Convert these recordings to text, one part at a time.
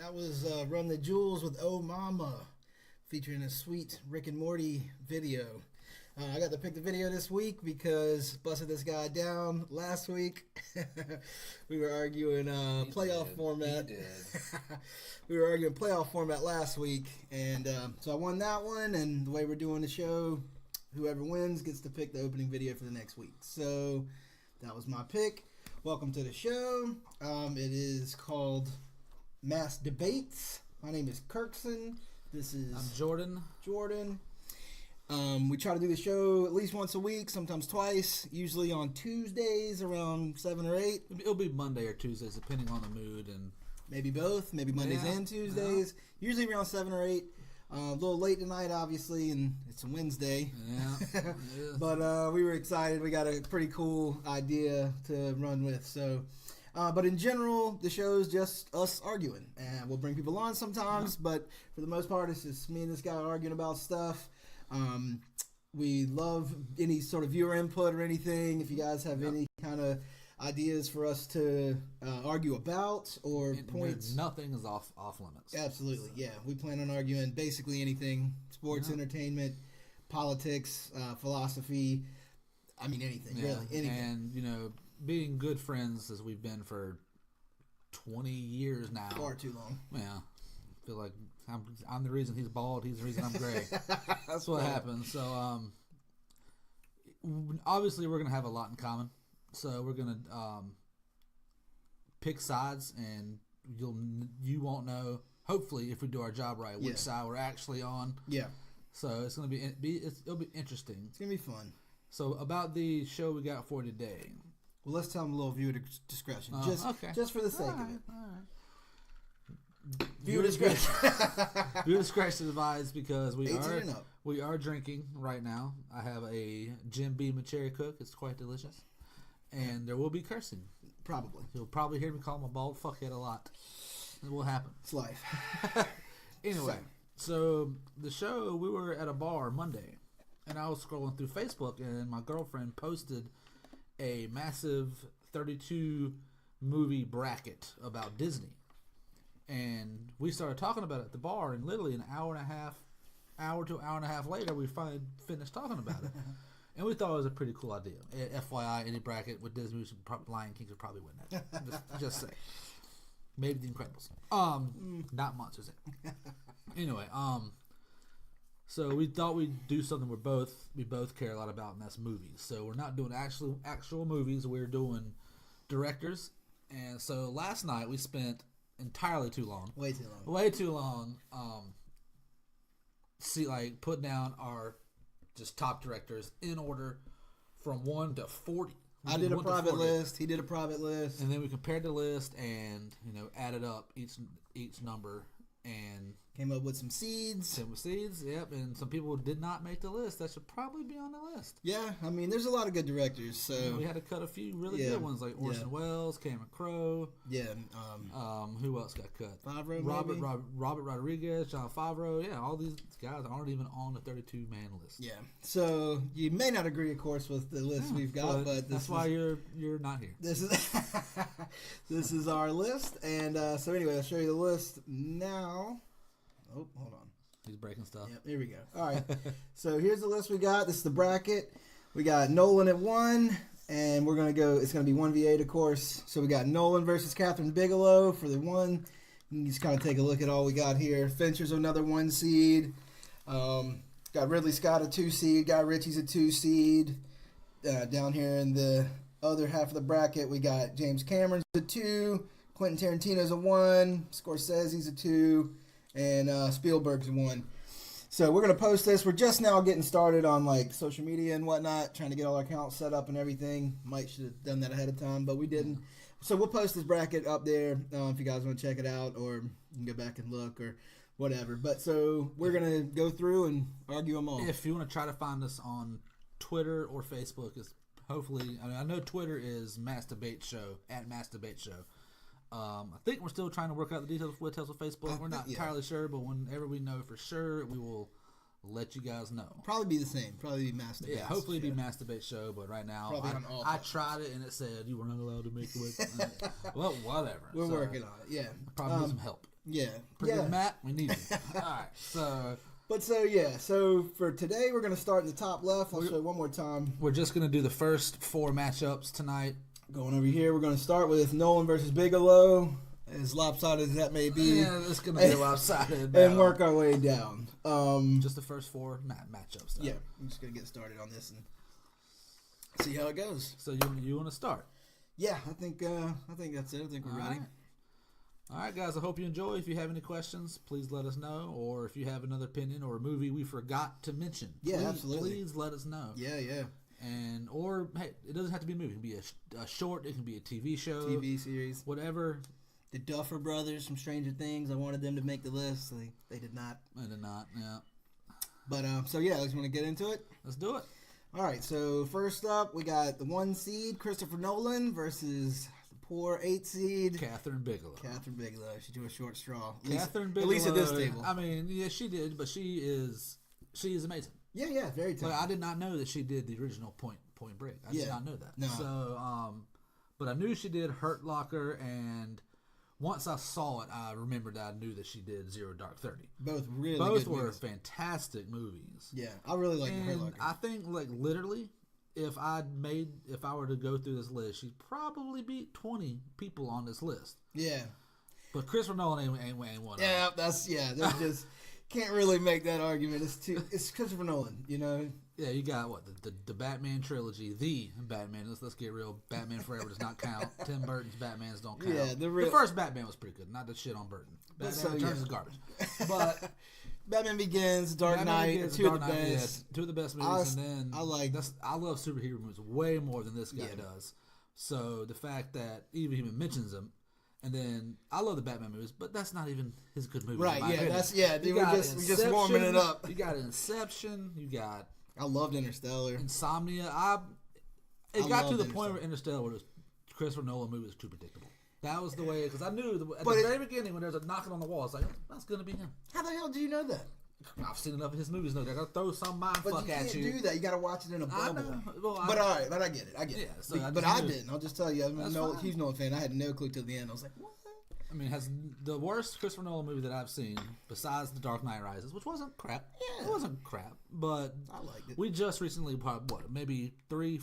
That was Run the Jewels with Oh Mama, featuring a sweet Rick and Morty video. I got to pick the video this week because busted this guy down last week. We were arguing playoff format. We were arguing playoff format last week, and so I won that one. And the way we're doing the show, whoever wins gets to pick the opening video for the next week. So that was my pick. Welcome to the show. It is called MassDebates. My name is Kirkson. I'm Jordan. We try to do the show at least once a week, sometimes twice, usually on Tuesdays around 7 or 8. It'll be Monday or Tuesdays, depending on the mood. And maybe both, maybe Mondays and Tuesdays. Yeah. Usually around 7 or 8. A little late tonight, obviously, and it's a Wednesday. Yeah. But we were excited. We got a pretty cool idea to run with. So, but in general, the show is just us arguing. And we'll bring people on sometimes, but for the most part, it's just me and this guy arguing about stuff. We love any sort of viewer input or anything. If you guys have any kind of ideas for us to argue about or points, nothing is off limits. Absolutely, yeah. We plan on arguing basically anything: sports, entertainment, politics, philosophy. I mean, anything really, anything. And being good friends as we've been for 20 years now. Far too long. Yeah. I feel like I'm the reason he's bald. He's the reason I'm gray. That's what happens. So, obviously, we're gonna have a lot in common. So we're gonna pick sides, and you won't know. Hopefully, if we do our job right, which side we're actually on. Yeah. So it's gonna it'll be interesting. It's gonna be fun. So about the show we got for today. Well, let's tell them a little viewer discretion, just for the sake of it. All right. Viewer discretion. Viewer discretion advised because we 18 and up. are drinking right now. I have a Jim Beam and cherry coke. It's quite delicious, and there will be cursing. Probably. You'll probably hear me call him a bald fuckhead a lot. It will happen. It's life. Anyway, so the show, we were at a bar Monday, and I was scrolling through Facebook, and my girlfriend posted a massive 32 movie bracket about Disney. And we started talking about it at the bar, and literally an hour to an hour and a half later, we finally finished talking about it. And we thought it was a pretty cool idea. FYI, any bracket with Disney, Lion King would probably win that. just say. Maybe The Incredibles. Not Monsters Inc. Anyway, so we thought we'd do something we both care a lot about, and that's movies. So we're not doing actual movies. We're doing directors. And so last night we spent entirely too long. Way too long. Put down our just top directors in order from 1 to 40. I did a private list. He did a private list, and then we compared the list and added up each number and came up with some seeds. Yep. And some people did not make the list that should probably be on the list. Yeah, I mean, there's a lot of good directors. So we had to cut a few really good ones like Orson Welles, Cameron Crowe. Yeah. Who else got cut? Favreau, Robert Rodriguez, Jon Favreau. Yeah, all these guys aren't even on the 32-man list. Yeah. So you may not agree, of course, with the list we've got, but that's why you're not here. This is our list, and so anyway, I'll show you the list now. Oh, hold on. He's breaking stuff. Yep, here we go. All right. So here's the list we got. This is the bracket. We got Nolan at 1, and we're going to go, it's going to be 1v8, of course. So we got Nolan versus Catherine Bigelow for the 1. You can just kind of take a look at all we got here. Fincher's another 1 seed. Got Ridley Scott a 2 seed. Guy Ritchie's a 2 seed. Down here in the other half of the bracket, we got James Cameron's a 2. Quentin Tarantino's a 1. Scorsese's a 2. And Spielberg's 1. So we're going to post this. We're just now getting started on like social media and whatnot, trying to get all our accounts set up and everything. Should have done that ahead of time, but we didn't. So we'll post this bracket up there if you guys want to check it out, or you can go back and look or whatever. But so we're going to go through and argue them all. If you want to try to find us on Twitter or Facebook, I know Twitter is MassDebates Show, at MassDebates Show. I think we're still trying to work out the details with Facebook. We're not entirely sure, but whenever we know for sure, we will let you guys know. Probably be the same. Probably be MassDebates. Yeah, hopefully be MassDebates Show, but right now I tried it and it said you were not allowed to make it. Well, whatever. We're working on it. Yeah, probably need some help. Yeah. Producer Matt, we need you. All right. So for today we're gonna start in the top left. I'll show it one more time. We're just gonna do the first 4 matchups tonight. Going over here, we're gonna start with Nolan versus Bigelow, as lopsided as that may be. Yeah, it's gonna be lopsided. And work our way down. Just the first 4 matchups. Though. Yeah, I'm just gonna get started on this and see how it goes. So you want to start? Yeah, I think that's it. I think we're ready. All right, guys. I hope you enjoy. If you have any questions, please let us know. Or if you have another opinion or a movie we forgot to mention, absolutely. Please let us know. Yeah. Or hey, it doesn't have to be a movie. It can be a short. It can be a TV show, TV series, whatever. The Duffer Brothers from Stranger Things. I wanted them to make the list. They did not. They did not. Yeah. But I just want to get into it. Let's do it. All right. So first up, we got the 1 seed Christopher Nolan versus poor 8 seed Catherine Bigelow. She drew a short straw. Catherine Bigelow. At least at this table. I mean, yeah, she did, but she is amazing. Yeah, very talented. I did not know that she did the original Point Break. I did not know that. No. So, but I knew she did Hurt Locker, and once I saw it, I remembered that I knew that she did Zero Dark 30. Both were movies. Fantastic movies. Yeah, I really like Hurt Locker. I think literally, if I were to go through this list, she'd probably beat 20 people on this list. Yeah. But Christopher Nolan ain't one. Yeah, there's just can't really make that argument. It's Christopher Nolan, you know. Yeah, you got the Batman trilogy, the Batman. Let's get real. Batman Forever does not count. Tim Burton's Batmans don't count. Yeah, the first Batman was pretty good. Not the shit on Burton. Batman Returns is garbage. But Batman Begins, Dark Knight, two of the best. Yeah, 2 of the best movies, and then I love superhero movies way more than this guy does. So the fact that he even mentions them, and then I love the Batman movies, but that's not even his good movie. Right? Yeah, we're just warming it up. You got Inception. You got. I loved Interstellar. Insomnia. It got to the point where Interstellar was Christopher Nolan movie was too predictable. That was the way, because I knew at the very beginning when there's a knocking on the wall, it's like, that's going to be him. How the hell do you know that? I've seen enough of his movies. They're going to throw some mind fuck at you. But you can't do that. You got to watch it in a bubble. Well, but all right, but I get it. Yeah, so I didn't. I'll just tell you, I'm a huge Nolan fan. I had no clue till the end. I was like, what? I mean, has the worst Christopher Nolan movie that I've seen, besides The Dark Knight Rises, which wasn't crap. Yeah. It wasn't crap, but I liked it. We just recently, maybe 3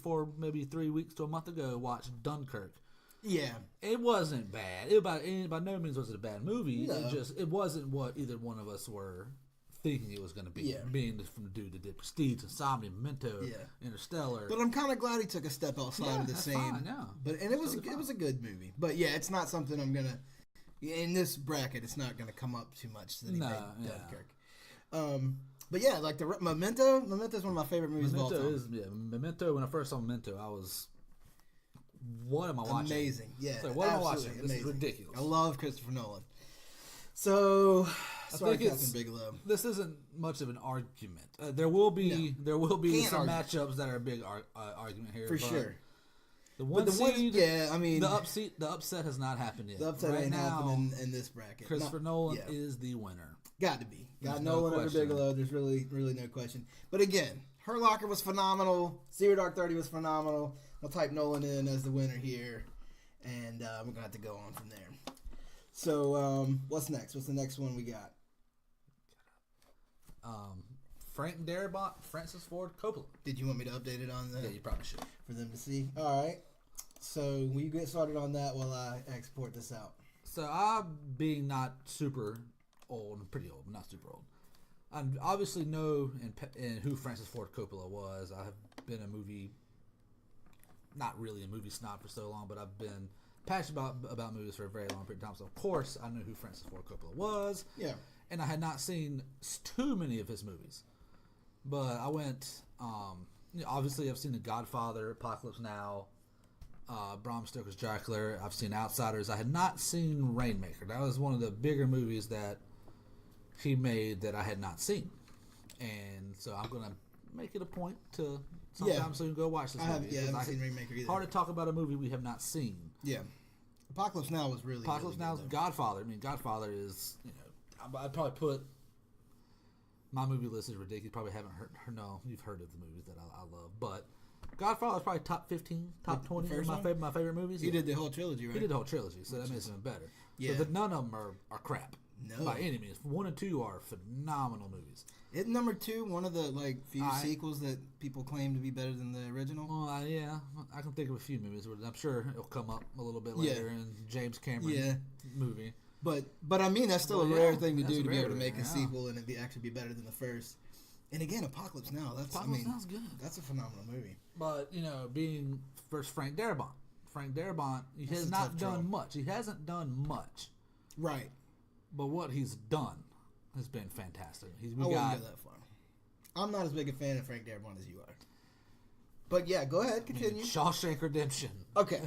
weeks to a month ago, watched Dunkirk. Yeah. It wasn't bad. It by no means was it a bad movie. No. It wasn't what either one of us were thinking it was going to be. Yeah. Being from the dude that did Prestige, Insomnia, Memento, Interstellar. But I'm kind of glad he took a step outside of the scene. Fine, yeah. But it was a good movie. But yeah, it's not something I'm gonna. In this bracket, it's not gonna come up too much. That he made Dunkirk. But yeah, like the Memento. Memento is one of my favorite movies of all time. Memento. When I first saw Memento, I was. What am I watching? Amazing, yeah. So what am I watching? This is ridiculous. I love Christopher Nolan. So, sorry, Catherine Bigelow. This isn't much of an argument. There will be some matchups that are a big argument here for sure. The one seed, I mean, the upset has not happened yet. The upset ain't happening in this bracket. Christopher Nolan is the winner. Got to be. Got Nolan over Bigelow. There's really no question. But again, Hurt Locker was phenomenal. Zero Dark 30 was phenomenal. I'll type Nolan in as the winner here, and we're gonna have to go on from there. So, what's next? What's the next one we got? Frank Darabont, Francis Ford Coppola. Did you want me to update it on that? Yeah, you probably should. For them to see. All right. So, will you get started on that while I export this out? So, I'm being not super old, pretty old, but not super old. I obviously know and who Francis Ford Coppola was. I have been not really a movie snob for so long, but I've been passionate about movies for a very long period of time. So, of course, I knew who Francis Ford Coppola was. Yeah. And I had not seen too many of his movies. But I went, obviously I've seen The Godfather, Apocalypse Now, Bram Stoker's Dracula. I've seen Outsiders. I had not seen Rainmaker. That was one of the bigger movies that he made that I had not seen. And so I'm going to make it a point to sometime soon go watch this movie. I haven't seen Rainmaker either. Hard to talk about a movie we have not seen. Yeah. Apocalypse Now was really Apocalypse Now is Godfather. I mean, Godfather is, I'd probably put my movie list is ridiculous. You probably haven't heard. No, you've heard of the movies that I love, but Godfather is probably top 15, top 20 of my favorite movies. He did the whole trilogy, right? He did the whole trilogy, so that makes it even better. Yeah. So none of them are crap. No. By any means. 1 and 2 are phenomenal movies. Isn't number 2 one of the few sequels that people claim to be better than the original? Well, yeah, I can think of a few movies where I'm sure it'll come up a little bit later in James Cameron movie. But I mean, that's still a rare thing to do, to be able to make a sequel and it actually be better than the first. And again, Apocalypse Now. Now's good. That's a phenomenal movie. But being versus Frank Darabont. Frank Darabont, he has not done much. He hasn't done much. Right. But what he's done has been fantastic. I wouldn't go that far. I'm not as big a fan of Frank Darabont as you are. But yeah, go ahead, continue. Shawshank Redemption. Okay.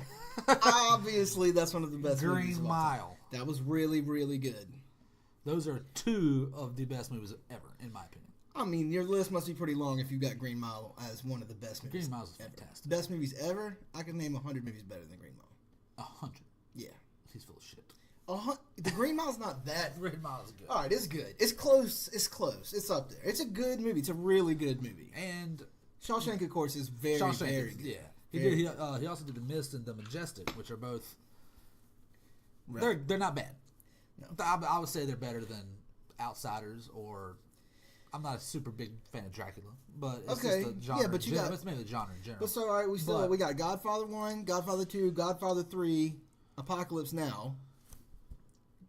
Obviously, that's one of the best movies. Green Mile. That was really, really good. Those are 2 of the best movies ever, in my opinion. I mean, your list must be pretty long if you got Green Mile as one of the best movies. Green Mile is fantastic. Best movies ever? I can name 100 movies better than Green Mile. 100? Yeah. He's full of shit. The Green Mile's not that. Green Mile is good. All right, it's good. It's close. It's close. It's up there. It's a good movie. It's a really good movie. And Shawshank, of course, is very good. Yeah. He also did The Mist and The Majestic, which are both... Right. They're not bad. No. I would say they're better than Outsiders or... I'm not a super big fan of Dracula, but it's just the genre. Yeah, but it's mainly the genre in general. But so, all right, we got Godfather 1, Godfather 2, Godfather 3, Apocalypse Now,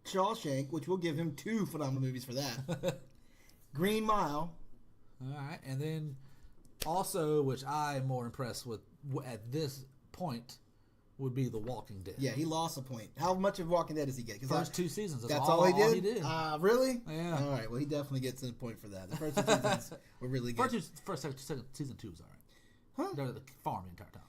Shawshank, which we'll give him 2 phenomenal movies for that. Green Mile. All right, and then also, which I'm more impressed with at this point, would be The Walking Dead. Yeah, he lost a point. How much of Walking Dead does he get? First 2 seasons. That's all he did? Really? Yeah. All right, well, he definitely gets a point for that. The first 2 seasons were really good. Season 2 was all right. Huh? They're at the farm the entire time.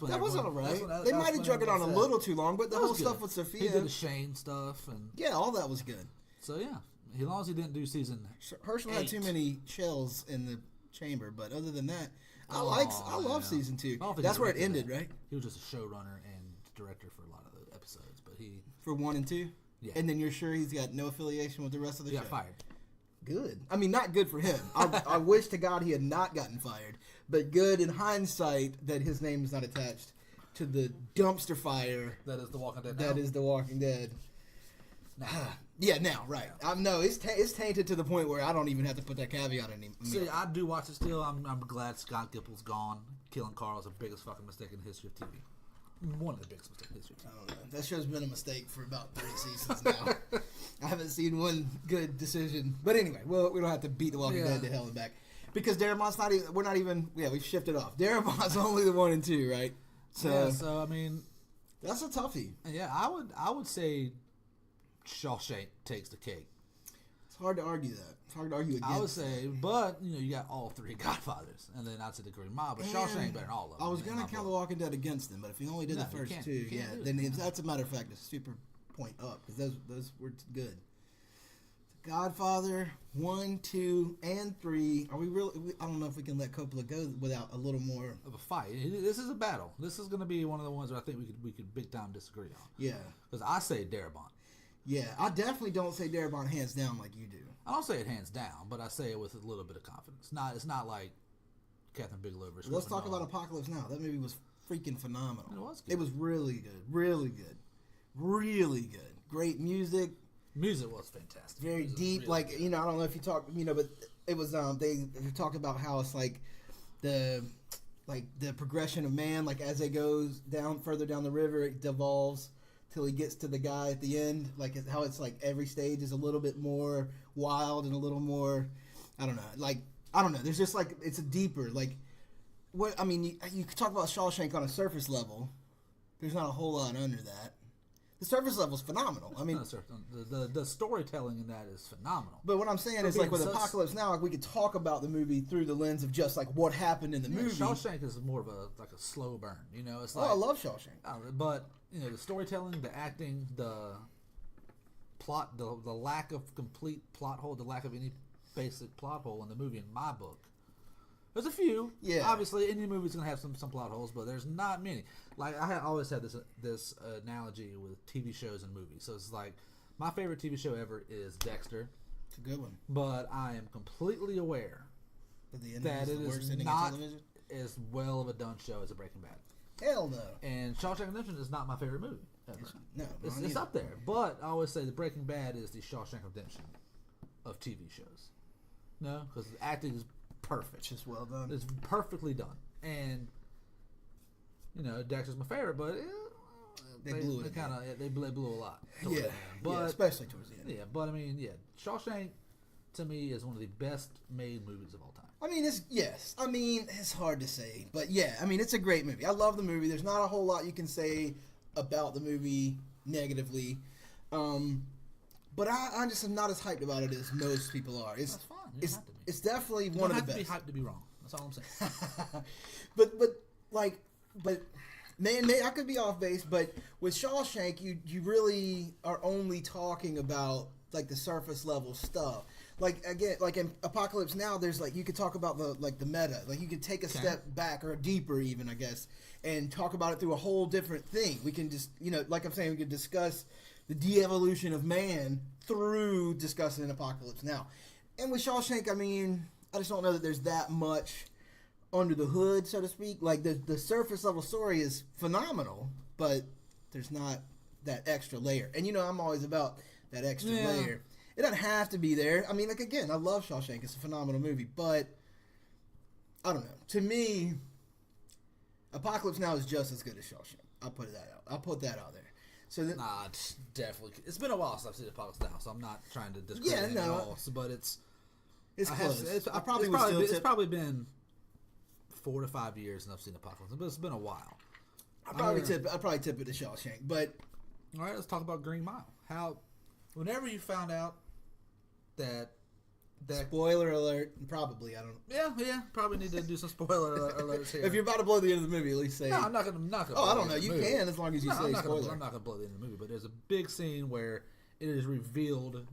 That was all right. They might have drug it on a little too long, but the whole stuff with Sophia. He did the Shane stuff. And yeah, all that was good. So, yeah. As long as he didn't do season Herschel 8. Had too many shells in the chamber, but other than that, I love season 2. That's where it ended, right? He was just a showrunner and director for a lot of the episodes, but he... For 1 and 2? Yeah. And then you're sure he's got no affiliation with the rest of the show? He got fired. Good. I mean, not good for him. I wish to God he had not gotten fired, but good in hindsight that his name is not attached to the dumpster fire. That is The Walking Dead. That is The Walking Dead. Now. Yeah, now, right. No, it's tainted to the point where I don't even have to put that caveat in. See, I do watch it still. I'm glad Scott Gimmel's gone. Killing Carl is the biggest fucking mistake in the history of TV. One of the biggest mistakes in history. I don't know. That show's been a mistake for about 30 seasons now. I haven't seen one good decision. But anyway, well, we don't have to beat The Walking Dead to hell and back. Because Daramont's not even, we've shifted off. Daramont's only the 1 and 2, right? So I mean. That's a toughie. Yeah, I would say Shawshank takes the cake. It's hard to argue that. It's hard to argue against. I would say, but you got all 3 Godfathers, and then I'd say the Green Mile, but Shawshank better than all of them. I was gonna count The Walking Dead against them, but if you only did the first 2, then that's a matter of fact a super point up because those were good. The Godfather 1, 2, and 3. Are we really? I don't know if we can let Coppola go without a little more of a fight. This is a battle. This is going to be one of the ones where I think we could big time disagree on. Yeah, because I say Darabont. Yeah, I definitely don't say Darabont hands down like you do. I don't say it hands down, but I say it with a little bit of confidence. It's not like Catherine Bigelow versus. Let's talk about Apocalypse Now. That movie was freaking phenomenal. It was good. It was really good. Really good. Really good. Great music. Music was fantastic. Very deep. Really good. I don't know if you talk, but it was they talk about how it's like the progression of man, like as it goes down further down the river, it devolves till he gets to the guy at the end. Like how it's like every stage is a little bit more wild and a little more, I don't know. There's just like it's a deeper what I mean. You could talk about Shawshank on a surface level. There's not a whole lot under that. The surface level is phenomenal. I mean, the storytelling in that is phenomenal. But what I'm saying is, like with Apocalypse Now, like we could talk about the movie through the lens of just like what happened in the movie. Shawshank is more of a slow burn. It's like I love Shawshank. But the storytelling, the acting, the plot, the lack of complete plot hole, the lack of any basic plot hole in the movie, in my book. There's a few. Yeah. Obviously, any movie's gonna have some plot holes, but there's not many. Like I always had this analogy with TV shows and movies. So it's like my favorite TV show ever is Dexter. It's a good one. But I am completely aware that it is not as well of a done show as a Breaking Bad. Hell no. And Shawshank Redemption is not my favorite movie. ever. No, It's up there. But I always say the Breaking Bad is the Shawshank Redemption of TV shows. No, because the acting is perfect. It's just well done. It's perfectly done. And, Dexter's my favorite, but they blew it. They blew a lot. Yeah, but, especially towards the end. Yeah, but Shawshank to me is one of the best made movies of all time. It's hard to say, but yeah, it's a great movie. I love the movie. There's not a whole lot you can say about the movie negatively, but I just am not as hyped about it as most people are. That's fine. You don't have to be. It's definitely one of the best. You don't have to be hyped to be wrong. That's all I'm saying. but man, I could be off base, but with Shawshank, you really are only talking about like the surface level stuff. Like again, like in Apocalypse Now, there's like you could talk about the meta. Like you could take a step back or deeper even, I guess, and talk about it through a whole different thing. We can just like I'm saying, we could discuss the de-evolution of man through discussing Apocalypse Now. And with Shawshank, I just don't know that there's that much under the hood, so to speak. Like the surface level story is phenomenal, but there's not that extra layer. And I'm always about that extra layer. It doesn't have to be there. Again, I love Shawshank. It's a phenomenal movie, but I don't know. To me, Apocalypse Now is just as good as Shawshank. I'll put that out there. So it's definitely. It's been a while since I've seen Apocalypse Now, so I'm not trying to discredit it at all. But it's close. It's probably been 4 to 5 years since I've seen Apocalypse, but it's been a while. I'd probably tip it to Shawshank, but all right, let's talk about Green Mile. Whenever you found out that spoiler alert, probably I don't. Yeah, probably need to do some spoiler alerts here. If you're about to blow the end of the movie, at least say. No, I'm not gonna. Oh, I don't know. You can as long as you say spoiler. I'm not gonna blow the end of the movie, but there's a big scene where it is revealed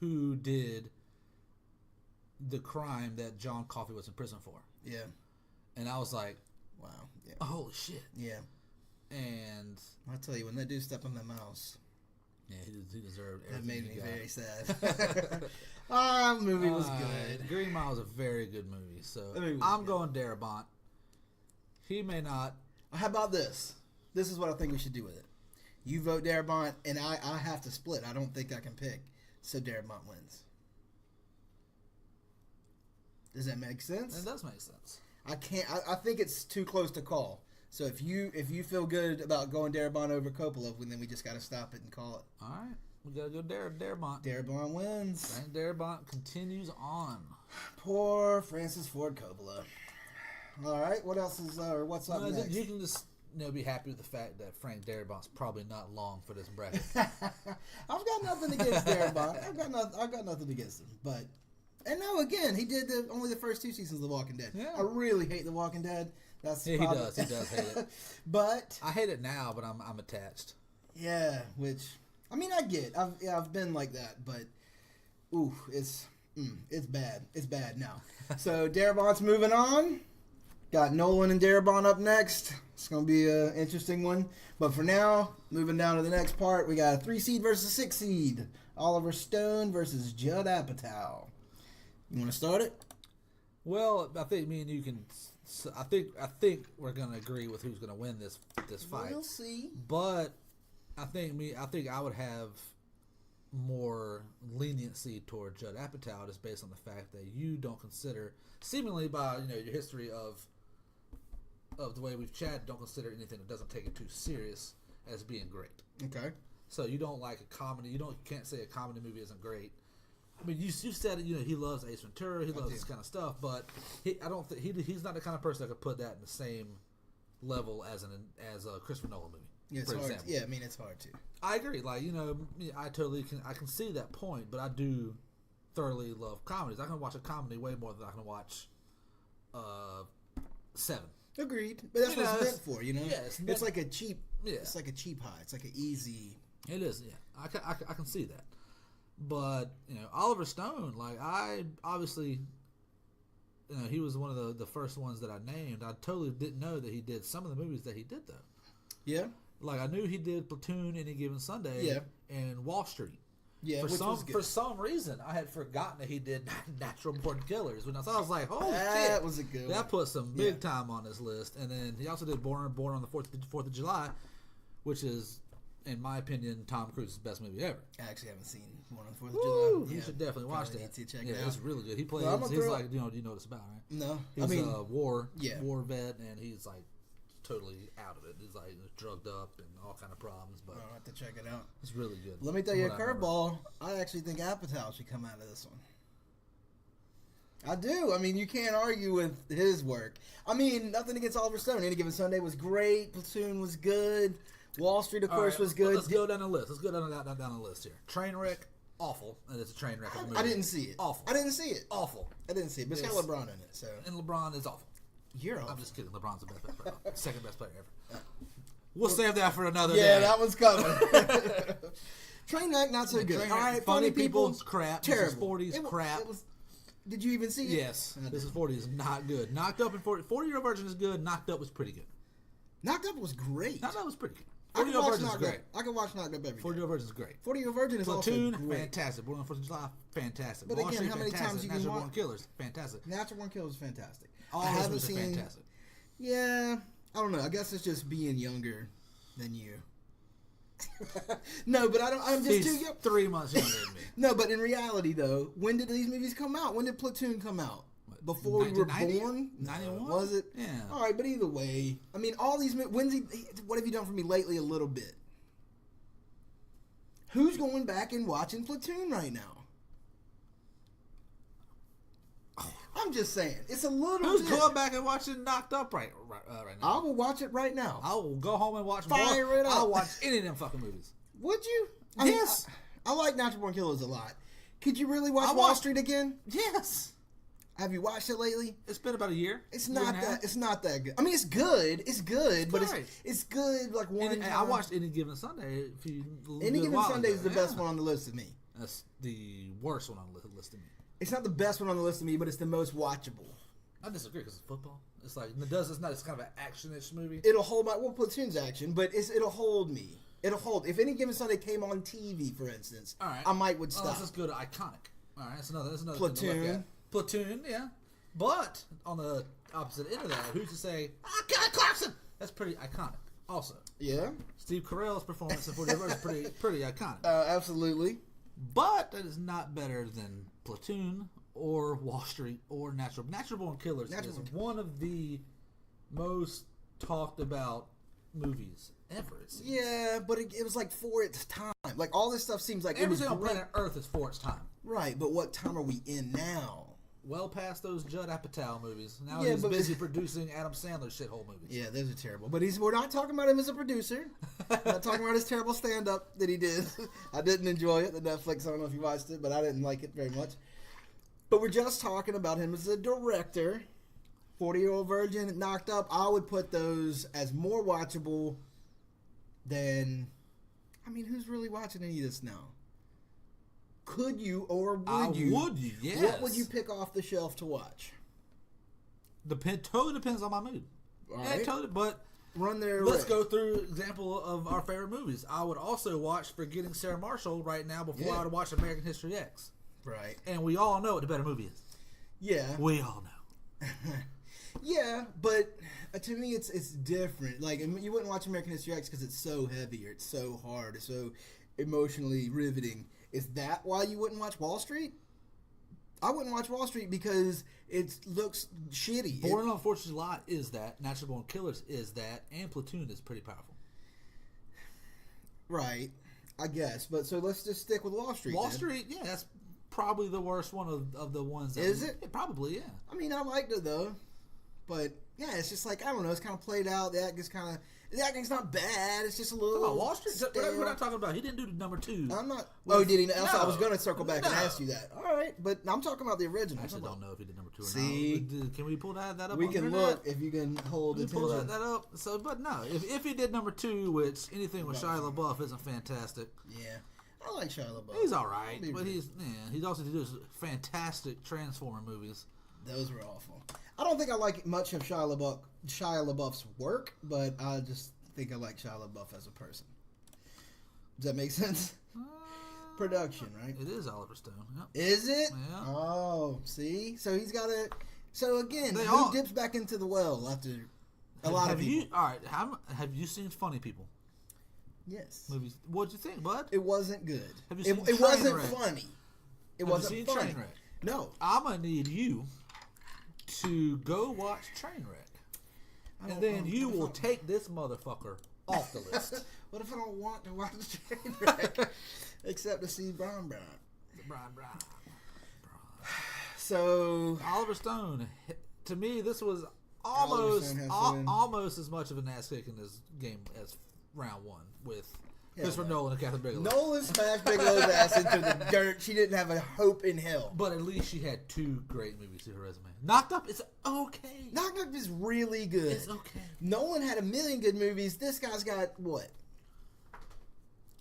who did the crime that John Coffey was in prison for. Yeah. And I was like, wow. Yeah. Oh, holy shit. Yeah. And I'll tell you, when that dude stepped on that mouse. Yeah, he deserved everything. That made me very sad. The movie was good. Green Mile is a very good movie. So I'm going Darabont. He may not. How about this? This is what I think we should do with it. You vote Darabont, and I have to split. I don't think I can pick. So Darabont wins. Does that make sense? It does make sense. I can't. I think it's too close to call. So if you feel good about going Darabont over Coppola, then we just got to stop it and call it. All right, we got to go Darabont. Darabont wins. Frank Darabont continues on. Poor Francis Ford Coppola. All right, what else is what's up next? You can just be happy with the fact that Frank Darabont's probably not long for this bracket. I've got nothing against Darabont. I've got nothing against him, but. And no, again, he did only the first 2 seasons of The Walking Dead. Yeah. I really hate The Walking Dead. He does hate it. But I hate it now, but I'm attached. Yeah, which I get. I've been like that, but it's bad. It's bad now. So Darabont's moving on. Got Nolan and Darabont up next. It's gonna be an interesting one. But for now, moving down to the next part, we got a 3 seed versus 6 seed. Oliver Stone versus Judd Apatow. You want to start it? Well, I think me and you can. I think we're gonna agree with who's gonna win this fight. We'll see. But I think I would have more leniency toward Judd Apatow just based on the fact that you don't consider, seemingly by your history of the way we've chatted, don't consider anything that doesn't take it too serious as being great. Okay. So you don't like a comedy. You can't say a comedy movie isn't great. I mean, you said it. He loves Ace Ventura. He loves this kind of stuff. But I don't think he's not the kind of person that could put that in the same level as a Christopher Nolan movie. Yeah, it's hard. Yeah, it's hard to. I agree. Like I totally can see that point. But I do thoroughly love comedies. I can watch a comedy way more than I can watch Seven. Agreed. But that's what it's meant for. Yeah, it's like a cheap. Yeah. It's like a cheap high. It's like an easy. It is. Yeah, I can see that. But Oliver Stone, like I obviously, he was one of the first ones that I named. I totally didn't know that he did some of the movies that he did though. Yeah. Like I knew he did Platoon, Any Given Sunday, yeah, and Wall Street. Yeah, for some reason I had forgotten that he did Natural Born Killers. When I was like, oh shit, that was a good one. That put some big time on his list. And then he also did Born on the 4th of July, which is in my opinion, Tom Cruise's best movie ever. I actually haven't seen one on 4th of Woo! July. You should definitely watch that. Need to check yeah, it out. it's really good. He plays. Well, he's like, you know what it's about, right? No, He's a war vet, and he's like totally out of it. He's like drugged up and all kind of problems. But I'll have to check it out. It's really good. Let me tell you a curveball. I actually think Apatow should come out of this one. I do. I mean, you can't argue with his work. I mean, nothing against Oliver Stone. Any Given Sunday was great. Platoon was good. Wall Street, of course, was good. Let's go down the list. Let's go down the list here. Trainwreck, awful. And it's a train wreck of a movie. I didn't see it. Awful. I didn't see it. Awful. I didn't see it. But it's got LeBron in it. So. And LeBron is awful. You're awful. I'm just kidding. LeBron's the best player. Second best player ever. We'll save that for another day. Yeah, that one's coming. Trainwreck, not so good. Trainwreck, All right, Funny People's crap. Terrible. This is 40s crap. Did you even see it? Yes. This is 40 is not good. Knocked Up in 40. 40-Year-Old Virgin is good. Knocked Up was pretty good. Knocked Up was great. Knocked Up was pretty good. I can 40-Year-Old watch Virgin is Knocked great. Up. I can watch Knocked Up every day. 40-Year-Old Virgin is great. 40-Year-Old Virgin is Platoon, also great. fantastic. Born on the 4th of July, fantastic. But Wall again, Street, how many fantastic. times you can Natural watch? Born Killers, fantastic. Natural Born Killers is fantastic. All I those haven't movies are seen. fantastic. Yeah, I don't know. I guess it's just being younger than you. No, but I don't. I'm just too young. 3 months younger than me. No, but in reality, though, when did these movies come out? When did Platoon come out? Before we were born? 91? Was it? Yeah. All right, but either way, I mean, all these. What have you done for me lately? A little bit. Who's going back and watching Platoon right now? I'm just saying, it's a little. Who's bit. going back and watching Knocked Up right now? I will watch it right now. I will go home and watch. Fire it up. I'll watch any of them fucking movies. Would you? Yes. I like Natural Born Killers a lot. Could you really watch Wall Street again? Yes. Have you watched it lately? It's been about a year. It's not that. It's not that good. I mean, it's good. It's good, but it's good. Like one. I watched Any Given Sunday. Any Given Sunday is the best one on the list of me. That's the worst one on the list of me. It's not the best one on the list of me, but it's the most watchable. I disagree because it's football. It's like it's not. It's kind of an action-ish movie. It'll hold my Platoon's action, but it'll hold me. It'll hold. If Any Given Sunday came on TV, for instance, all right, I would stop. Let's just go to iconic. All right, that's another. Platoon. Thing to look at. Platoon, yeah. But on the opposite end of that, who's to say Kelly Clarkson? That's pretty iconic. Also, yeah. Steve Carell's performance in 40 is pretty iconic. Absolutely. But that is not better than Platoon or Wall Street or Natural Born Killers. Is one of the most talked about movies ever. It seems. Yeah, but it was like for its time. Like all this stuff seems like everything on planet Earth is for its time. Right, but what time are we in now? Well past those Judd Apatow movies. Now he's busy producing Adam Sandler shithole movies. Yeah, those are terrible. But we're not talking about him as a producer. We're not talking about his terrible stand-up that he did. I didn't enjoy it. The Netflix, I don't know if you watched it, but I didn't like it very much. But we're just talking about him as a director. 40-Year-Old Virgin, Knocked Up. I would put those as more watchable than... I mean, who's really watching any of this now? Could you or would you? Would you? Yes. What would you pick off the shelf to watch? Totally depends on my mood. All yeah, right. Totally. But let's go through example of our favorite movies. I would also watch Forgetting Sarah Marshall right now before I would watch American History X. Right. And we all know what the better movie is. Yeah. We all know. Yeah, but to me it's different. Like, you wouldn't watch American History X because it's so heavy or it's so hard or so emotionally riveting. Is that why you wouldn't watch Wall Street? I wouldn't watch Wall Street because it looks shitty. Born on 4th of July is that. Natural Born Killers is that. And Platoon is pretty powerful. Right. I guess. But so let's just stick with Wall Street. Wall Street, yeah, that's probably the worst one of the ones. Is it? Yeah, probably, yeah. I mean, I liked it, though. But, yeah, it's just like, I don't know. It's kind of played out. The acting's not bad. It's just a little... About Wall Street? We're not talking about... He didn't do the number 2. I'm not... did he? No. I was going to circle back and ask you that. All right. But I'm talking about the original. I actually don't know if he did number 2 or See? not. Can we pull that up? We can look if you can hold attention. Pull that up. So, but no. If he did number 2, which anything with Shia LaBeouf isn't fantastic. Yeah. I like Shia LaBeouf. He's all right. But he's also did those fantastic Transformer movies. Those were awful. I don't think I like much of Shia LaBeouf's work, but I just think I like Shia LaBeouf as a person. Does that make sense? Production, right? It is Oliver Stone. Yep. Is it? Yeah. Oh, see? So he's got a... So again, dips back into the well after a lot of people? All right. Have you seen Funny People? Yes. movies. What'd you think, bud? It wasn't good. Have you seen It wasn't Trainwreck? funny. It Have wasn't you seen funny. Trainwreck? No. I'm gonna need you to go watch Trainwreck, and then you will take this motherfucker off the list. What if I don't want to watch Trainwreck except to see Brown? Brian. So Oliver Stone. To me, this was Oliver Stone has to win. almost as much of an ass kicking as game as round one with Christopher Nolan and Catherine Bigelow. Nolan smashed Bigelow's ass into the dirt. She didn't have a hope in hell. But at least she had 2 great movies to her resume. Knocked Up is okay. Knocked Up is really good. It's okay. Nolan had a million good movies. This guy's got what?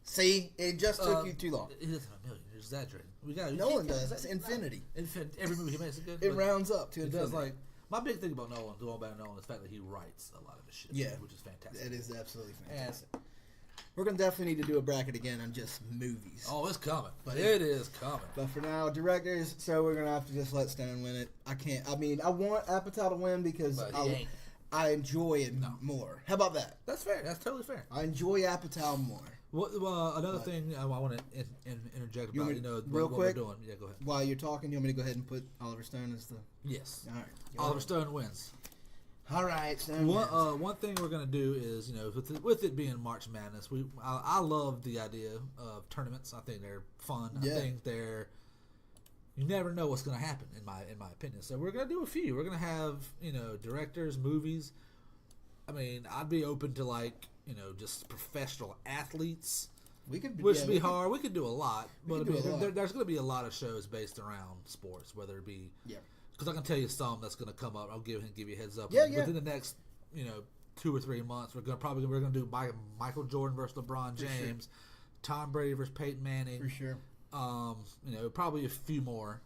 See, it just took you too long. He doesn't have a million. You're exaggerating. Nolan does. That's infinity. Every movie he makes is good. It rounds up to It infinity. does like my big thing about Nolan, going back to Nolan, is the fact that he writes a lot of his shit. Yeah. Which is fantastic. That is absolutely fantastic. We're going to definitely need to do a bracket again on just movies. Oh, it's coming. It is coming. But for now, directors, so we're going to have to just let Stone win it. I want Apatow to win because I enjoy it more. How about that? That's fair. That's totally fair. I enjoy Apatow more. Well, another thing I want to interject about, real what quick, we're doing. Yeah, go ahead. While you're talking, you want me to go ahead and put Oliver Stone as the... Yes. All right. Oliver Stone wins. All right, Stone One thing we're gonna do is, with it being March Madness, I love the idea of tournaments. I think they're fun. Yeah. I think you never know what's gonna happen in my opinion. So we're gonna do a few. We're gonna have directors, movies. I mean, I'd be open to just professional athletes. which would be hard. We could do a lot, but there's going to be a lot of shows based around sports, whether it be because I can tell you some that's going to come up. I'll give you a heads up. Within the next 2 or 3 months, we're gonna do Michael Jordan versus LeBron James, Tom Brady versus Peyton Manning. For sure. Probably a few more.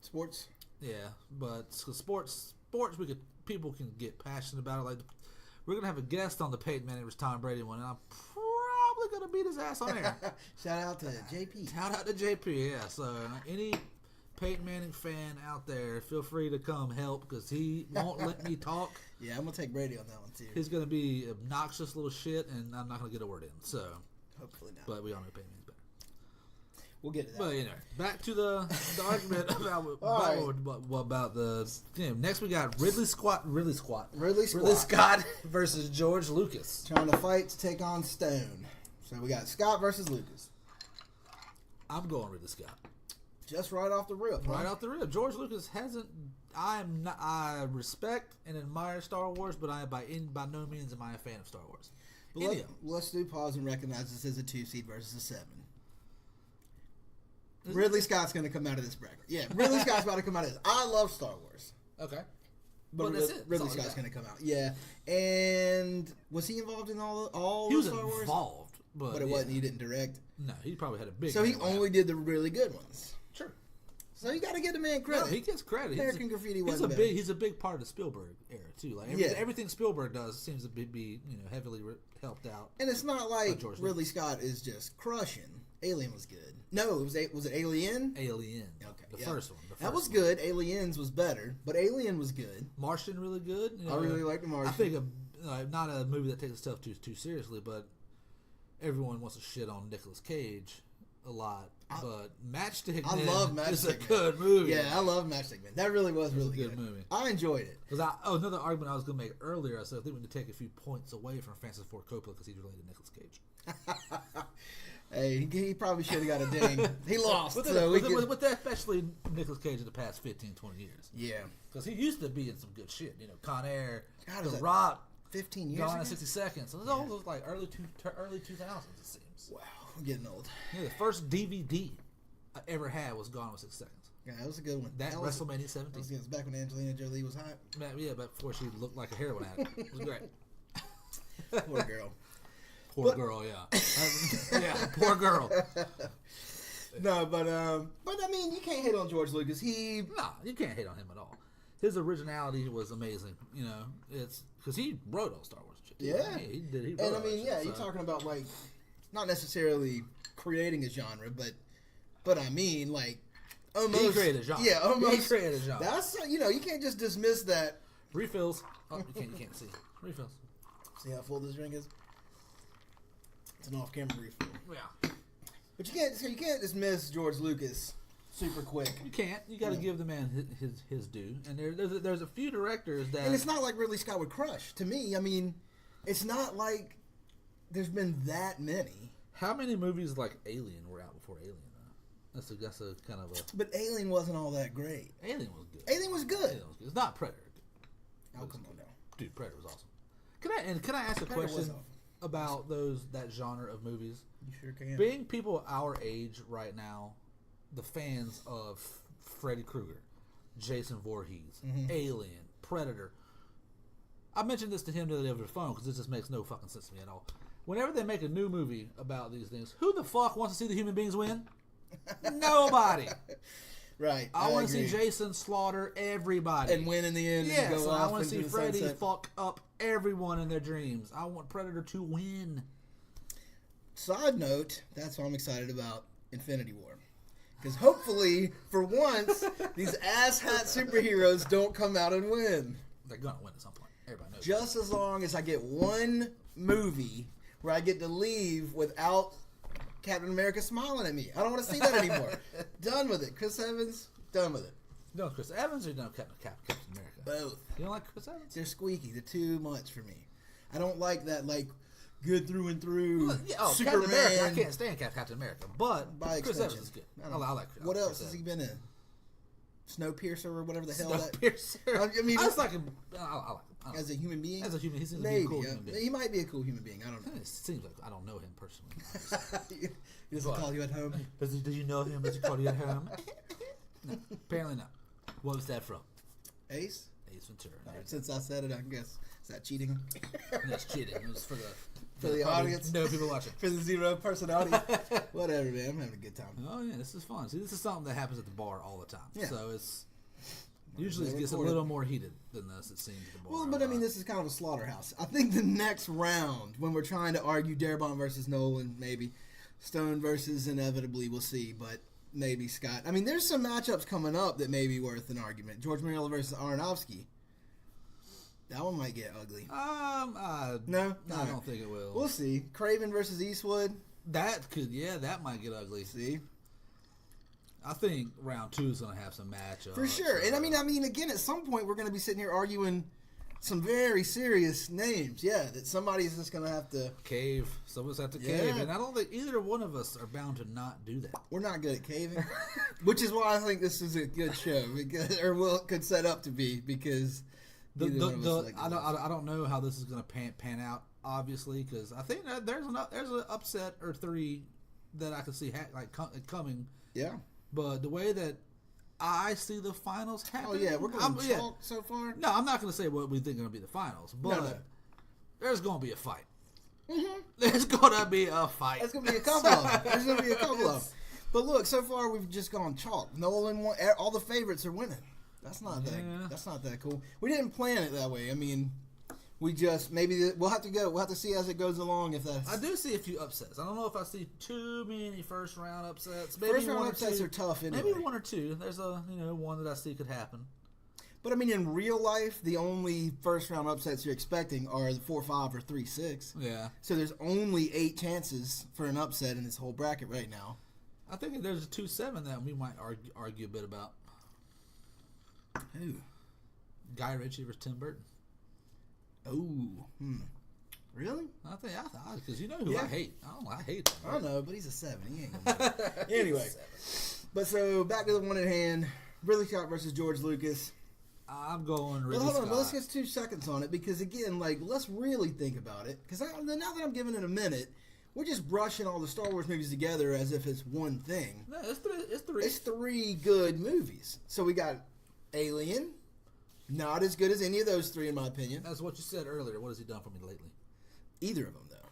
Sports. Yeah, but sports people can get passionate about it. Like we're gonna have a guest on the Peyton Manning versus Tom Brady one, and I'm probably gonna beat his ass on air. Shout out to JP. Shout out to JP. Yeah. So any Peyton Manning fan out there, feel free to come help because he won't let me talk. Yeah, I'm gonna take Brady on that one too. He's gonna be obnoxious little shit, and I'm not gonna get a word in. So hopefully not. But we all know Peyton Manning's better. We'll get to that. But back to the argument about the next we got Ridley Scott versus George Lucas trying to fight to take on Stone. So we got Scott versus Lucas. I'm going Ridley Scott. Just right off the rip. Right off the rip. George Lucas hasn't. I respect and admire Star Wars, but by no means am I a fan of Star Wars. Let's do pause and recognize this as a 2 seed versus a 7. Ridley Scott's going to come out of this bracket. Yeah, Ridley Scott's about to come out of this. I love Star Wars. Okay. But Ridley Scott's going to come out. Yeah. And was he involved in all Star Wars? He was involved. But it wasn't. He didn't direct. No, he probably had a big... So he only did the really good ones. Sure. So you got to give the man credit. No, he gets credit. American Graffiti wasn't bad. He's a big part of the Spielberg era, too. Like everything Spielberg does seems to be heavily helped out. And it's not like Ridley Scott is just crushing. Alien was good. No, was it Alien? Alien. Okay. The first one. That was good. Aliens was better, but Alien was good. Martian really good. I really like the Martian. I think not a movie that takes itself too seriously, but everyone wants to shit on Nicolas Cage a lot. But Matchstick Man love Matchstick is a Man. good movie. Yeah, I love Matchstick Man. That really was really good movie. I enjoyed it. Another argument I was going to make earlier, I said I think we need to take a few points away from Francis Ford Coppola because he's related to Nicolas Cage. Hey, he probably should have got a ding. He lost. With that, especially Nicolas Cage in the past 15, 20 years. Yeah. Because he used to be in some good shit. Con Air, God, The Rock, 15 years Gone ago? in 60 Seconds. So it was all like early 2000s, it seems. Wow, I'm getting old. Yeah, the first DVD I ever had was Gone in 60 Seconds. Yeah, that was a good one. That WrestleMania 17. It was back when Angelina Jolie was hot. Yeah, back before she looked like a heroin addict. It was great. Poor girl. Poor girl, yeah. Yeah, poor girl. No, but I mean, you can't hate on George Lucas. You can't hate on him at all. His originality was amazing. It's because he wrote all Star Wars shit. Yeah, he did. He and wrote I mean, you're talking about like not necessarily creating a genre, but I mean like almost he created a genre. Yeah, almost he created a genre. That's you can't just dismiss that. Refills. Oh, you can't see refills. See how full this drink is. It's an off-camera refill. Yeah. But you can't dismiss George Lucas super quick. You can't. You got to give the man his due. And there's a few directors that... And it's not like Ridley Scott would crush. To me, I mean, it's not like there's been that many. How many movies like Alien were out before Alien, though? That's a kind of a... But Alien wasn't all that great. Alien was good. Alien was good. It's not Predator. Oh, come on now. Dude, Predator was awesome. Can I ask a question about that genre of movies? You sure can. Being people our age right now, the fans of Freddy Krueger, Jason Voorhees, Alien, Predator. I mentioned this to him the other day over the phone because this just makes no fucking sense to me at all. Whenever they make a new movie about these things, who the fuck wants to see the human beings win? Nobody. Right. I want to see Jason slaughter everybody. And win in the end. Yes, and go off I want to see the Freddy sunset. fuck up everyone in their dreams. I want Predator to win. Side note, that's why I'm excited about Infinity War. Because hopefully, for once, these asshat superheroes don't come out and win. They're going to win at some point. Everybody knows. Just as long as I get one movie where I get to leave without Captain America smiling at me. I don't want to see that anymore. Done with it. Chris Evans, done with it. No, Chris Evans or no Captain America? Both. You don't like Chris Evans? They're squeaky. They're too much for me. I don't like that, like, good through and through. Well, yeah, Superman. Captain America, I can't stand Captain America, but By Chris extension. Evans is good. I like Chris What else Evans. has he been in? Snowpiercer or whatever the hell that. Snowpiercer. I mean, I just like him. I like him. as a human being. As a human, he seems to be Maybe a cool human being. he might be a cool human being. I don't know. It seems like I don't know him personally. He doesn't call you at home. Did you know him? Does he call you at home? No, apparently not. What was that from? Ace. Ace Ventura. Since I said it, I guess is that cheating? That's cheating. It was for the audience. No people watching. For the 0% audience. Whatever, man. I'm having a good time. Oh yeah, this is fun. See, this is something that happens at the bar all the time. Yeah. So it's usually it gets a little more heated than this. It seems at the bar. Well, but I mean, this is kind of a slaughterhouse. I think the next round, when we're trying to argue Darabont versus Nolan, maybe Stone versus inevitably, we'll see, but maybe Scott. I mean, there's some matchups coming up that may be worth an argument. George Miller versus Aronofsky. That one might get ugly. No, I don't think it will. We'll see. Craven versus Eastwood. That might get ugly. See, I think round 2 is going to have some matchups for sure. And I mean, again, at some point we're going to be sitting here arguing some very serious names. Yeah, that somebody's just going to have to cave. Someone's have to cave, and I don't think either one of us are bound to not do that. We're not good at caving, which is why I think this is a good show, because, or could set up to be, because. I don't know how this is going to pan out, obviously, because I think that there's an upset or 3 that I can see coming. Yeah. But the way that I see the finals happen. Oh yeah, we're going to talk so far. No, I'm not going to say what we think are going to be the finals, but there's going to be a fight. Mm-hmm. There's going to be a fight. There's going to be a couple of them. There's going to be a couple of them. But look, so far we've just gone chalk. Nolan won. All the favorites are winning. That's not that cool. We didn't plan it that way. I mean, we just we'll have to go. We'll have to see as it goes along if that's. I do see a few upsets. I don't know if I see too many first round upsets. Maybe first round upsets are tough anyway. Maybe 1 or 2. There's one that I see could happen. But I mean, in real life, the only first round upsets you're expecting are the 4-5 or 3-6. Yeah. So there's only 8 chances for an upset in this whole bracket right now. I think there's a 2-7 that we might argue a bit about. Who? Guy Ritchie versus Tim Burton. Oh, really? I think because you know who I hate. I hate him. I know, but he's a 7. He ain't gonna do it. Anyway, but so back to the one at hand: Ridley Scott versus George Lucas. I'm going Ridley Scott. Hold on, let's get 2 seconds on it, because again, let's really think about it. Because now that I'm giving it a minute, we're just brushing all the Star Wars movies together as if it's one thing. No, it's 3. It's 3 good movies. So we got Alien, not as good as any of those 3 in my opinion. That's what you said earlier. What has he done for me lately? Either of them, though.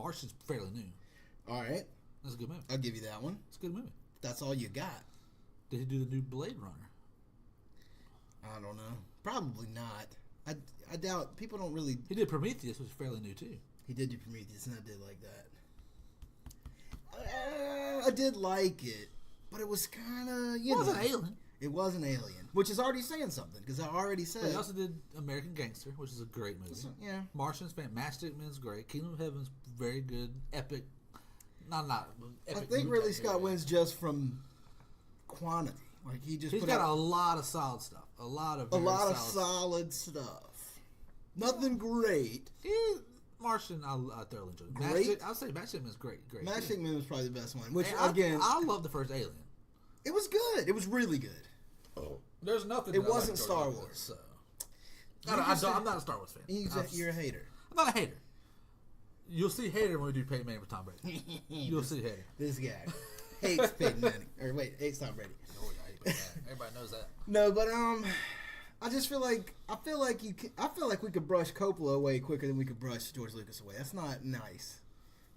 Martian's fairly new. All right. That's a good movie. I'll give you that one. It's a good movie. That's all you got. Did he do the new Blade Runner? I don't know. Probably not. I doubt. People don't really... He did Prometheus, which is fairly new, too. He did do Prometheus, and I did like that. I did like it. But it was kind of, It wasn't Alien. It was an Alien, which is already saying something because I already said. But he also did American Gangster, which is a great movie. Yeah. Martian's fan. Matchstick Men's great. Kingdom of Heaven's very good. Epic. Not epic. I think Ridley Scott wins just from quantity. Like he's got a lot of solid stuff. A lot of solid stuff. Nothing great. Martian, I thoroughly enjoyed. Great. I'll say Matchstick Men's great. Matchstick Men was probably the best one. Which I love the first Alien. It was good. It was really good. Oh, there's nothing. It wasn't Star Wars. So. I'm not a Star Wars fan. You're a hater. I'm not a hater. You'll see hater when we do Peyton Manning for Tom Brady. You'll see hater. This guy hates Peyton Manning. Or wait, hates Tom Brady. Oh yeah, everybody knows that. No, but I just feel like we could brush Coppola away quicker than we could brush George Lucas away. That's not nice.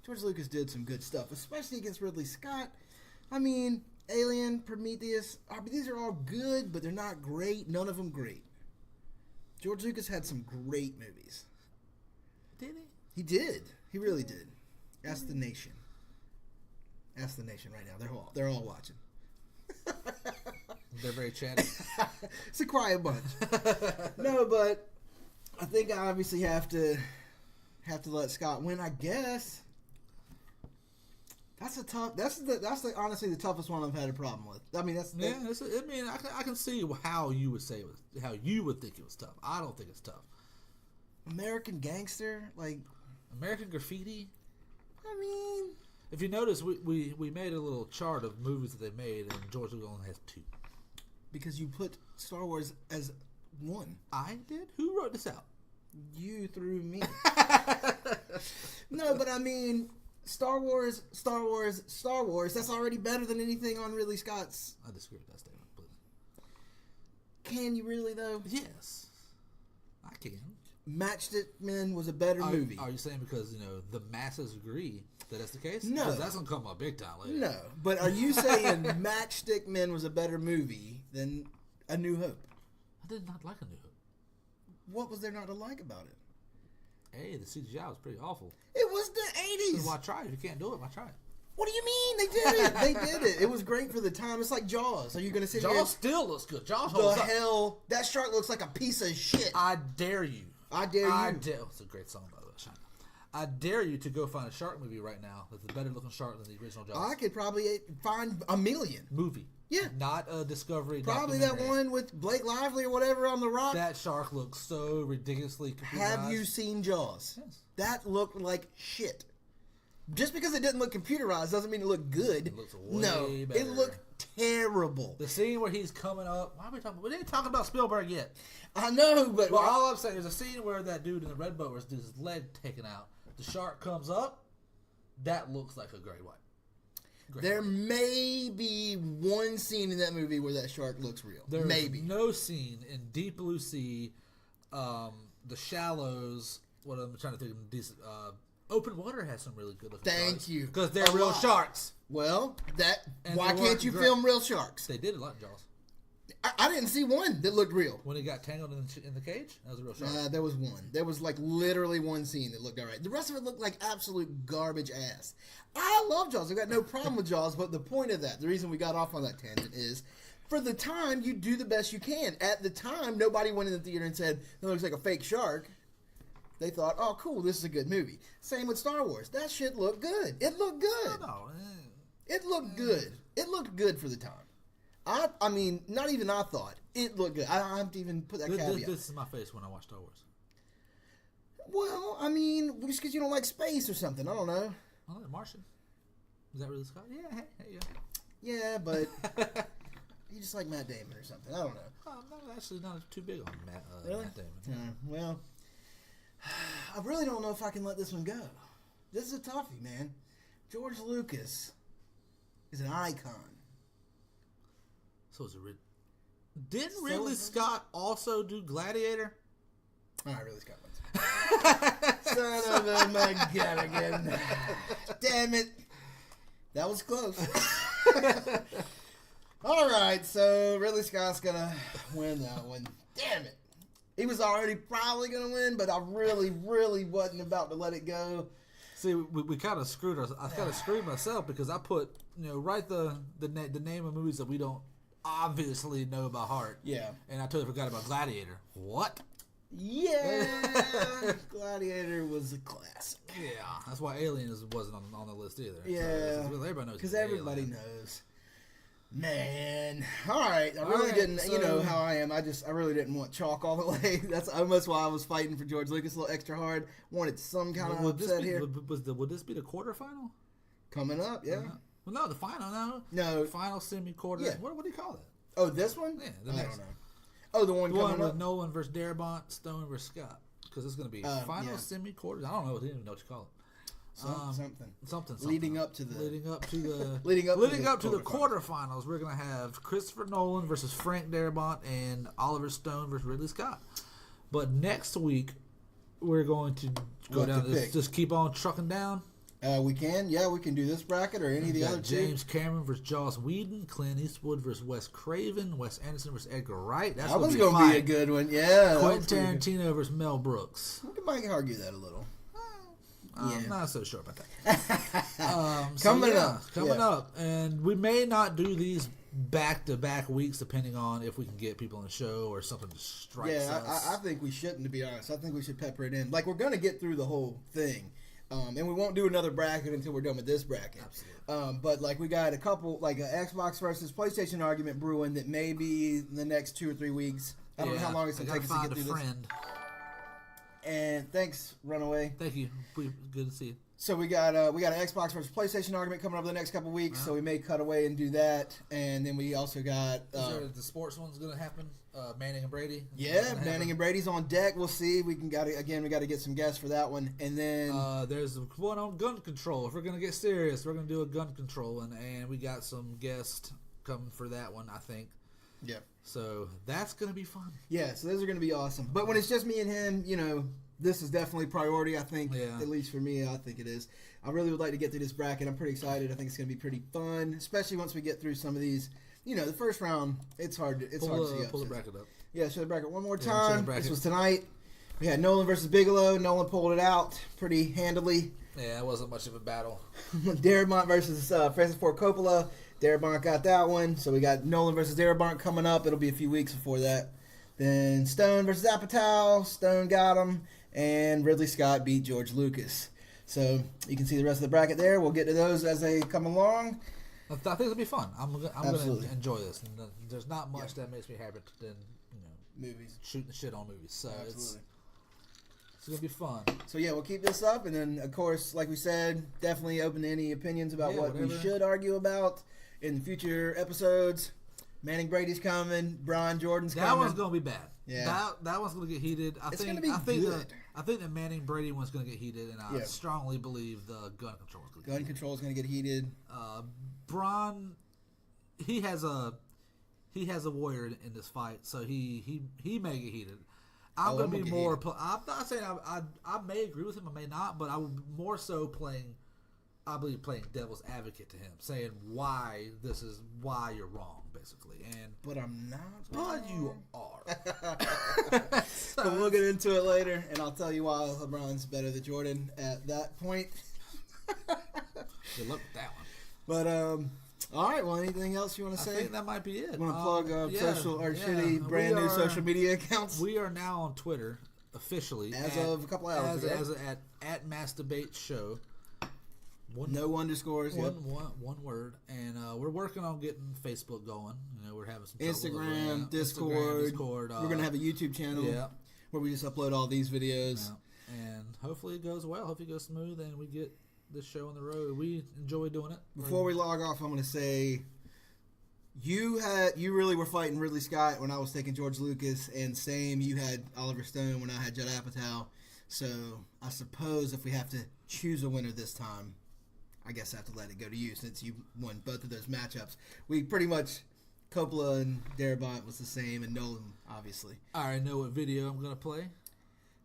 George Lucas did some good stuff, especially against Ridley Scott. I mean, Alien, Prometheus, these are all good, but they're not great. None of them great. George Lucas had some great movies. Did he? He did. He really did. Ask the nation. Ask the nation right now. They're all watching. They're very chatty. It's a quiet bunch. No, but I think I obviously have to let Scott win. I guess. That's honestly the toughest one I've had a problem with. I mean, I can see how you would say how you would think it was tough. I don't think it's tough. American Gangster, like American Graffiti. I mean, if you notice, we made a little chart of movies that they made, and George Lucas only has 2. Because you put Star Wars as 1. I did. Who wrote this out? You through me. No, but I mean. Star Wars, that's already better than anything on Ridley Scott's. I disagree with that statement, but... Can you really, though? Yes. I can. Matchstick Men was a better movie. Are you saying because, the masses agree that that's the case? No. Because that's going to come up big time later. No. But are you saying Matchstick Men was a better movie than A New Hope? I did not like A New Hope. What was there not to like about it? Hey, the CGI was pretty awful. It was the 80s. Why try it? If you can't do it, why try it? What do you mean? They did it. They did it. It was great for the time. It's like Jaws. Are you going to sit here? Jaws still looks good. Jaws holds up. The hell? That shark looks like a piece of shit. I dare you. I dare you. It's a great song, by the way, China. I dare you to go find a shark movie right now that's a better looking shark than the original Jaws. I could probably find a million. Movie. Yeah. Not a Discovery Probably that one with Blake Lively or whatever on the rock. That shark looks so ridiculously computerized. Have you seen Jaws? Yes. That looked like shit. Just because it didn't look computerized doesn't mean it looked good. It looks way better. It looked terrible. The scene where he's coming up. Why are we talking? We ain't talking about Spielberg yet. I know, but all I'm saying is a scene where that dude in the red boat was his leg taken out. The shark comes up. That looks like a great white. There may be one scene in that movie where that shark looks real. There's maybe no scene in Deep Blue Sea, The Shallows. What I'm trying to think of decent. Open Water has some really good looking sharks. Thank you. Because they're real sharks. Well, why can't you film real sharks? They did a lot in Jaws. I didn't see one that looked real. When he got tangled in the cage? That was a real shark. There was one. There was like literally one scene that looked all right. The rest of it looked like absolute garbage ass. I love Jaws. I've got no problem with Jaws, but the point of that, the reason we got off on that tangent is, for the time, you do the best you can. At the time, nobody went in the theater and said, that looks like a fake shark. They thought, oh, cool, this is a good movie. Same with Star Wars. That shit looked good. It looked good. No. It looked good. It looked good for the time. I mean, not even I thought. It looked good. I don't have to even put that caveat. This is my face when I watch Star Wars. Well, I mean, just because you don't like space or something. I don't know. I like Martian. Is that really Scott? Yeah, hey, yeah. Yeah, but you just like Matt Damon or something. I don't know. I'm actually not too big on Matt Damon. Yeah, well, I really don't know if I can let this one go. This is a toughie, man. George Lucas is an icon. So is it Didn't Ridley Scott also do Gladiator? All right, Ridley Scott wins. Son of a gun again. Damn it. That was close. All right, so Ridley Scott's going to win that one. Damn it. He was already probably going to win, but I really, really wasn't about to let it go. See, we kind of screwed ourselves. I kind of screwed myself because I put, write the name of movies that we don't obviously know by heart. Yeah. And I totally forgot about Gladiator. What? Yeah. Gladiator was a classic. Yeah, that's why Alien wasn't on the list either. Yeah. So everybody knows. Because everybody Alien. knows. Man, all right. I really All right, didn't. so- You know how I am. I really didn't want chalk all the way. That's almost why I was fighting for George Lucas a little extra hard. Wanted some kind of Would this upset be, here. would this be the quarterfinal? Coming up, yeah. Well, no, the final. No. Final semi-quarter. Yeah. What do you call that? Oh, this one? Yeah, I next. don't know. Oh, the one The one coming with up. Nolan versus Darabont, Stone versus Scott. Because it's going to be final yeah. semi-quarters. I don't know. I didn't even know what you call it. Something. Something. Leading up to the leading up to the quarterfinals, we're gonna have Christopher Nolan versus Frank Darabont and Oliver Stone versus Ridley Scott. But next week we're going to go What down to this, pick? just keep on trucking down. We can do this bracket or any of the We got other two. James Cameron versus Joss Whedon, Clint Eastwood versus Wes Craven, Wes Anderson versus Edgar Wright. That's That was going going to to be a good one. Yeah. Quentin Tarantino versus Mel Brooks. We might argue that a little. I'm not so sure about that. Coming up. And we may not do these back-to-back weeks depending on if we can get people on the show or something strikes us. I think we shouldn't, to be honest. I think we should pepper it in. Like, we're going to get through the whole thing. And we won't do another bracket until we're done with this bracket. Absolutely. But, like, we got a couple, like, an Xbox versus PlayStation argument brewing that may be in the next 2 or 3 weeks. I don't know how long it's going to take us to get through this. And thanks, Runaway. Thank you. Good to see you. So we got an Xbox versus PlayStation argument coming up in the next couple weeks. So we may cut away and do that, and then we also got the sports one's going to happen. Manning and Brady. Yeah, Manning and Brady's on deck. We'll see. We got to get some guests for that one, and then there's one on gun control. If we're going to get serious, we're going to do a gun control one, and we got some guests coming for that one, I think. Yeah. So that's going to be fun. Yeah, so those are going to be awesome. But when it's just me and him, you know, this is definitely priority, I think. Yeah. At least for me, I think it is. I really would like to get through this bracket. I'm pretty excited. I think it's going to be pretty fun, especially once we get through some of these. You know, the first round, it's hard to see upsets. Pull the bracket up. Yeah, show the bracket one more Yeah, show time. the bracket. This was tonight. We had Nolan versus Bigelow. Nolan pulled it out pretty handily. Yeah, it wasn't much of a battle. Darabont versus Francis Ford Coppola. Darabont got that one. So we got Nolan versus Darabont coming up. It'll be a few weeks before that. Then Stone versus Apatow. Stone got him. And Ridley Scott beat George Lucas. So you can see the rest of the bracket there. We'll get to those as they come along. I think it'll be fun. I'm going Absolutely. to enjoy this. And there's not much that makes me happy than Movies. shooting the shit on movies. So Absolutely. it's going to be fun. So yeah, we'll keep this up, and then of course, like we said, definitely open to any opinions about what we whatever. should argue about in future episodes. Manning Brady's coming. Brian Jordan's coming. That one's going to be bad. Yeah. That one's going to get heated. I think the Manning Brady one's going to get heated, and I strongly believe the gun control is going to get heated. Control is going to get heated. Braun, he has a warrior in this fight, so he may get heated. I'm going to be more. I'm not saying I may agree with him, I may not, but I will more so playing devil's advocate to him, saying why you're wrong, basically. But I'm not. But you are. So we'll get into it later, and I'll tell you why LeBron's better than Jordan at that point. Good luck with that one. But all right. Well, anything else you want to say? I think that might be it. Want to plug shitty brand new social media accounts? We are now on Twitter officially as of a couple hours ago. At MassDebates Show. No underscores. One word, and we're working on getting Facebook going. You know, we're having some Instagram, Discord. We're gonna have a YouTube channel where we just upload all these videos. Yeah. And hopefully it goes well. Hopefully it goes smooth, and we get this show on the road. We enjoy doing it. Before we log off, I'm gonna say you really were fighting Ridley Scott when I was taking George Lucas, and same, you had Oliver Stone when I had Judd Apatow. So I suppose if we have to choose a winner this time, I guess I have to let it go to you since you won both of those matchups. We pretty much, Coppola and Darabont was the same, and Nolan, obviously. I already know what video I'm going to play.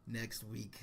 Next week.